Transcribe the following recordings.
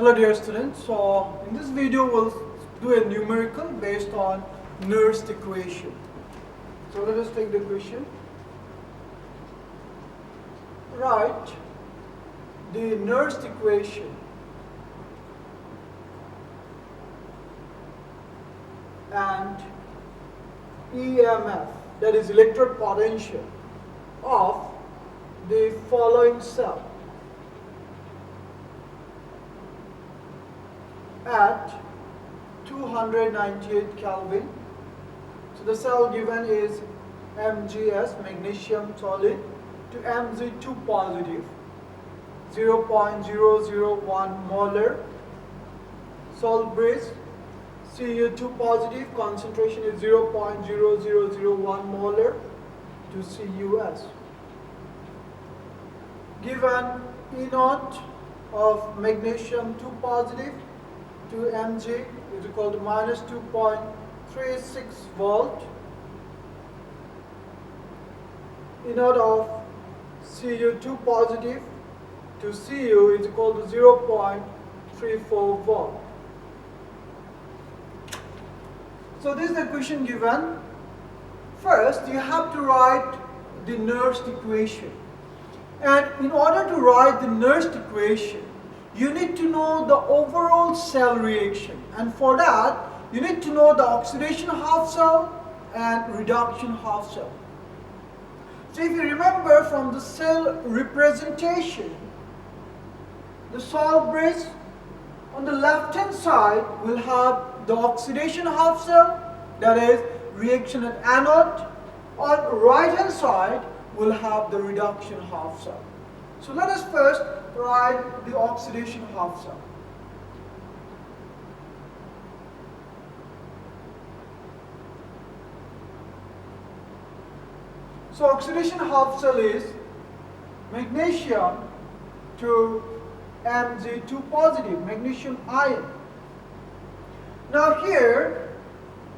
Hello dear students, so in this video we'll do a numerical based on Nernst equation. So let us take the equation. Write the Nernst equation and EMF, that is electrode potential, of the following cell at 298 Kelvin. So the cell given is MgS, magnesium solid, to Mg2 positive, 0.001 molar, salt base, Cu2 positive, concentration is 0.0001 molar to Cus. Given E0 of magnesium 2 positive to Mg is equal to minus 2.36 volt. E0 of Cu2 positive to Cu is equal to 0.34 volt. So this is the equation given. First, you have to write the Nernst equation. And in order to write the Nernst equation, you need to know the overall cell reaction. And for that, you need to know the oxidation half cell and reduction half cell. So if you remember from the cell representation, the salt base on the left hand side will have the oxidation half cell, that is reaction at anode. On right hand side will have the reduction half cell. So let us first write the oxidation half cell. So oxidation half cell is magnesium to Mg2 positive, magnesium ion. Now here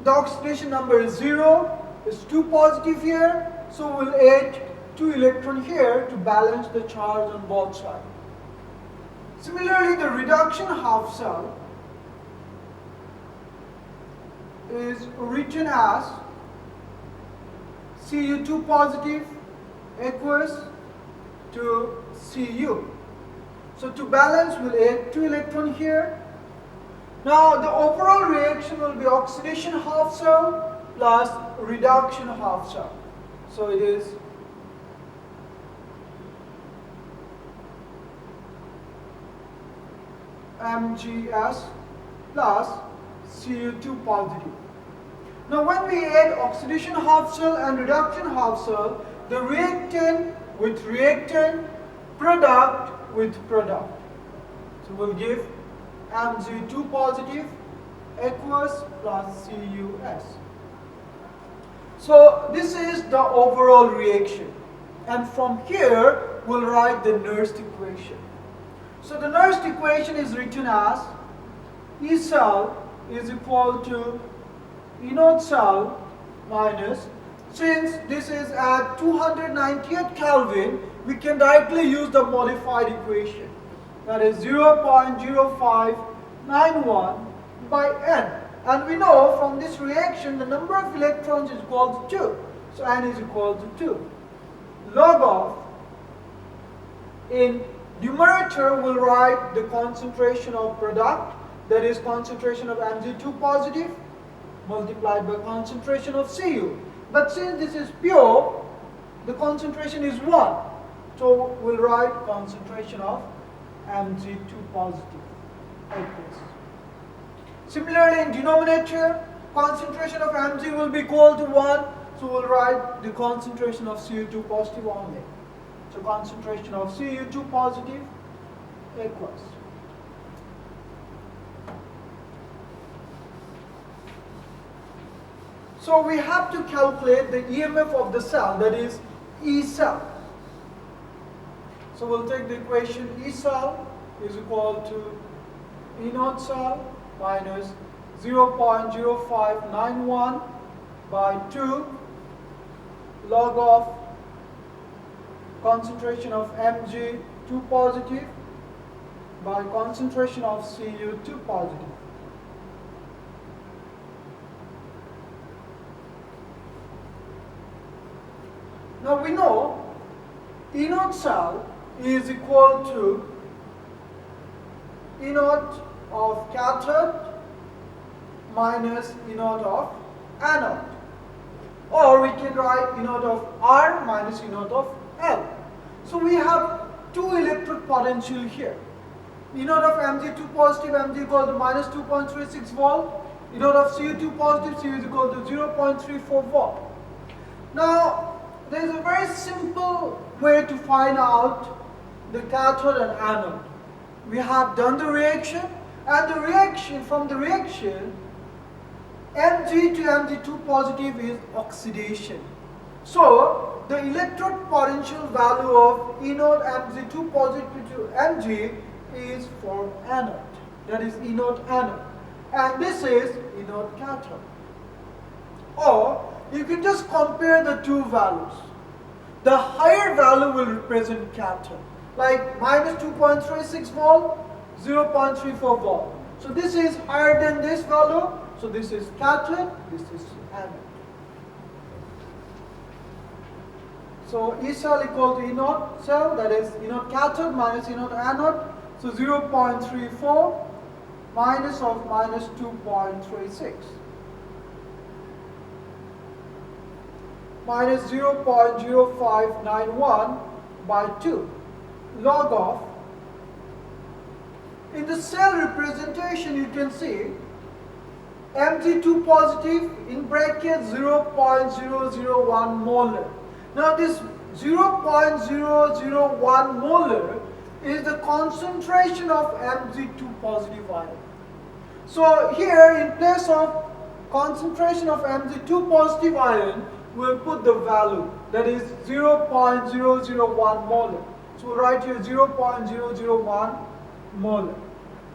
the oxidation number is 0, is 2 positive here, so we'll add 2 electrons here to balance the charge on both sides. Similarly, the reduction half cell is written as Cu2 positive aqueous to Cu. So to balance, we'll add 2 electrons here. Now the overall reaction will be oxidation half cell plus reduction half cell. So it is Mgs plus Cu2 positive. Now when we add oxidation half cell and reduction half cell, the reactant with reactant, product with product. So we'll give Mg2 positive aqueous plus Cus. So this is the overall reaction. And from here, we'll write the Nernst equation. So the Nernst equation is written as E cell is equal to E0 cell minus, since this is at 298 Kelvin, we can directly use the modified equation. That is 0.0591 by N. And we know from this reaction the number of electrons is equal to 2. So N is equal to 2. Log of, in numerator we'll write the concentration of product, that is concentration of Mg2 positive multiplied by concentration of Cu. But since this is pure, the concentration is 1. So we'll write concentration of Mg2 positive aqueous. Similarly, in denominator, concentration of Mg will be equal to 1. So we'll write the concentration of Cu2 positive only. So concentration of Cu2 positive aqueous. So we have to calculate the EMF of the cell, that is E cell. So we'll take the equation E cell is equal to E0 cell minus 0.0591 by 2 log of concentration of Mg2 positive by concentration of Cu2 positive. Now we know E naught cell is equal to E naught of cathode minus E naught of anode. Or we can write E naught of R minus E naught of L. So we have two electrode potential here. E naught of Mg2 positive, Mg equal to minus 2.36 volt. E naught of Cu2 positive, Cu is equal to 0.34 volt. Now, there is a very simple way to find out the cathode and anode. We have done the reaction, and from the reaction, Mg to Mg2 positive is oxidation. So, the electrode potential value of E naught Mg2 positive to Mg is for anode. That is E naught anode. And this is E naught cathode. Or, you can just compare the two values. The higher value will represent cathode, like minus 2.36 volt, 0.34 volt. So this is higher than this value, so this is cathode, this is anode. So E cell equal to E naught cell, that is E naught cathode minus E naught anode, so 0.34 minus of minus 2.36. Minus 0.0591 by 2 log of, in the cell representation you can see Mg2 positive in bracket 0.001 molar. Now this 0.001 molar is the concentration of Mg2 positive ion. So here in place of concentration of Mg2 positive ion, we'll put the value, that is 0.001 molar. So we'll write here 0.001 molar.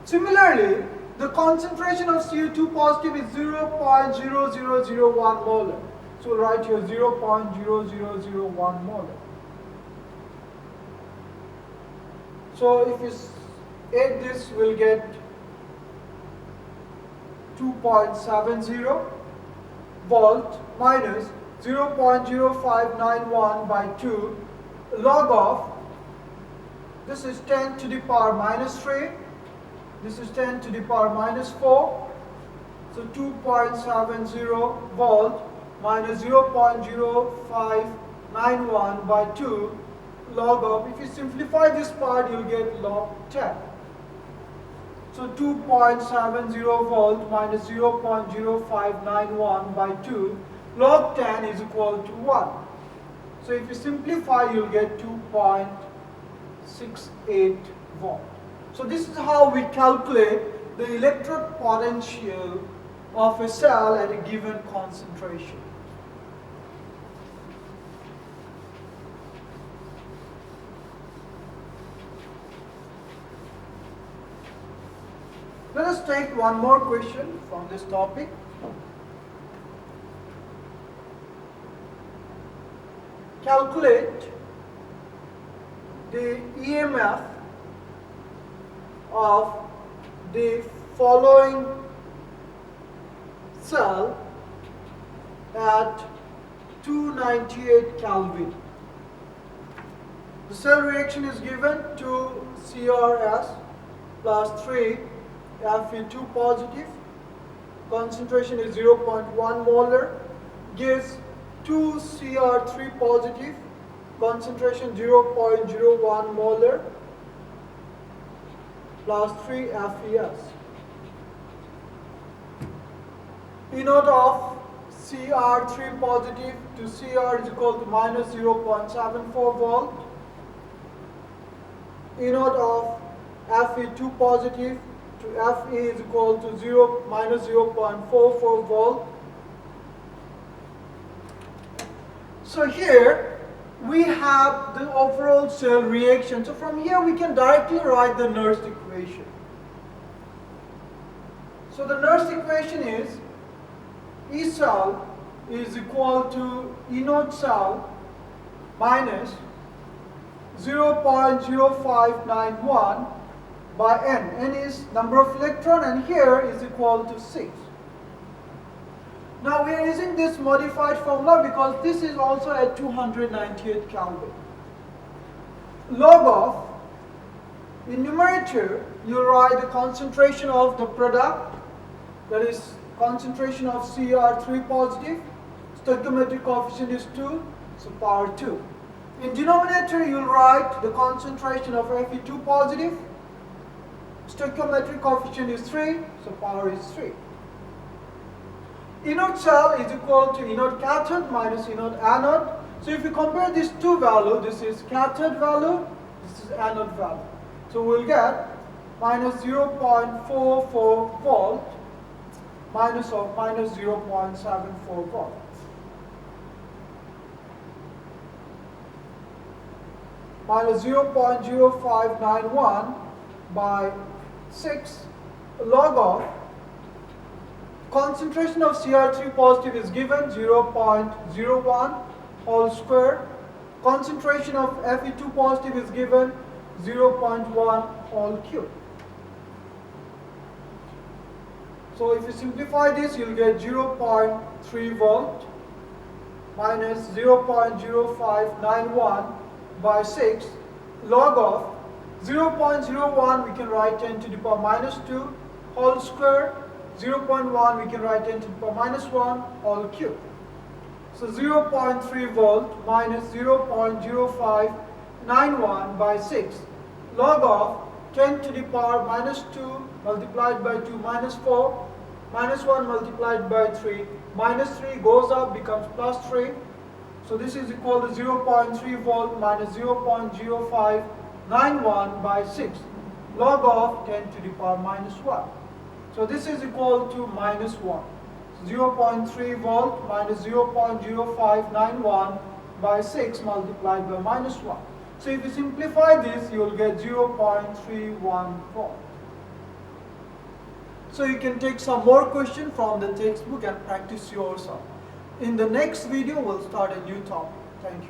Similarly, the concentration of Cu2 positive is 0.0001 molar. So we'll write here 0.0001 molar. So if you add this, we'll get 2.70 volt minus 0.0591 by 2 log of, this is 10 to the power minus 3, this is 10 to the power minus 4, so 2.70 volt minus 0.0591 by 2 log of, if you simplify this part you'll get log 10. So 2.70 volt minus 0.0591 by 2 log 10 is equal to 1. So if you simplify, you'll get 2.68 volt. So this is how we calculate the electrode potential of a cell at a given concentration. Let us take one more question from this topic. Calculate the EMF of the following cell at 298 Kelvin. The cell reaction is given to CRS plus 3 Fe2 positive, concentration is 0.1 molar, gives 2 Cr3 positive, concentration 0.01 molar, plus 3 FeS. E naught of Cr3 positive to Cr is equal to minus 0.74 volt. E naught of Fe2 positive to Fe is equal to minus 0.44 volt. So here we have the overall cell reaction. So from here we can directly write the Nernst equation. So the Nernst equation is E cell is equal to E naught cell minus 0.0591 by n. N is number of electron and here is equal to 6. Now we are using this modified formula because this is also at 298 Kelvin. Log of, in numerator you write the concentration of the product, that is concentration of Cr3 positive, stoichiometric coefficient is 2, so power 2. In denominator you will write the concentration of Fe2 positive, stoichiometric coefficient is 3, so power is 3. Anode cell is equal to anode cathode minus anode anode. So if you compare these two values, this is cathode value, this is anode value. So we'll get minus 0.44 volt minus 0.74 volt. Minus 0.0591 by 6 log of concentration of Cr3 positive is given 0.01 whole square. Concentration of Fe2 positive is given 0.1 whole cube. So if you simplify this, you'll get 0.3 volt minus 0.0591 by 6 log of 0.01 we can write 10 to the power minus 2 whole square, 0.1 we can write 10 to the power minus 1 whole cube. So 0.3 volt minus 0.0591 by 6 log of 10 to the power minus 2 multiplied by 2 minus 4 minus 1 multiplied by 3 minus 3 goes up becomes plus 3. So this is equal to 0.3 volt minus 0.0591 by 6 log of 10 to the power minus 1. So this is equal to minus 1. So 0.3 volt minus 0.0591 by 6 multiplied by minus 1. So if you simplify this, you will get 0.31 volt. So you can take some more questions from the textbook and practice yourself. In the next video, we'll start a new topic. Thank you.